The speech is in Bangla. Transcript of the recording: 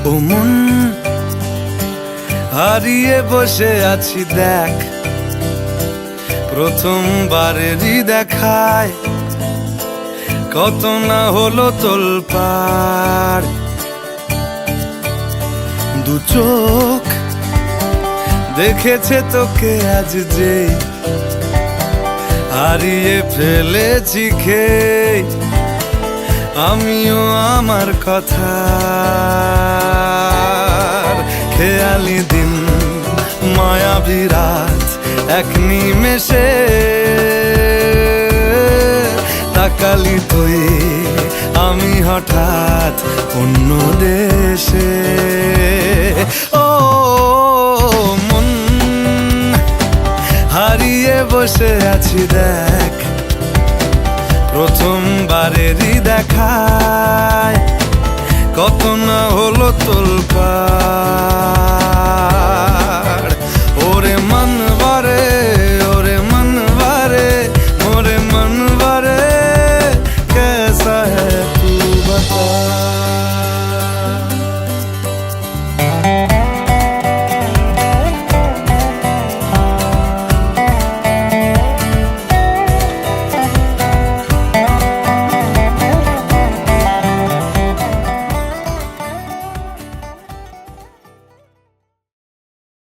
ও মন, হারিয়ে বসে আছি দেখ, প্রথমবারেরই দেখায় কত না হলো তোলপাড়। দু চোখ দেখেছে তোকে আজ যেই, হারিয়ে ফেলেছি খেই আমিও আমার কথা। খেয়ালি দিন মায়াবী রাত, এক নিমেষে তাকালি তুই আমি হঠাৎ অন্য দেশে। ও মন, হারিয়ে বসে আছি দেখ, প্রথমবারেরই দেখায় কত না হলো তোলপাড়।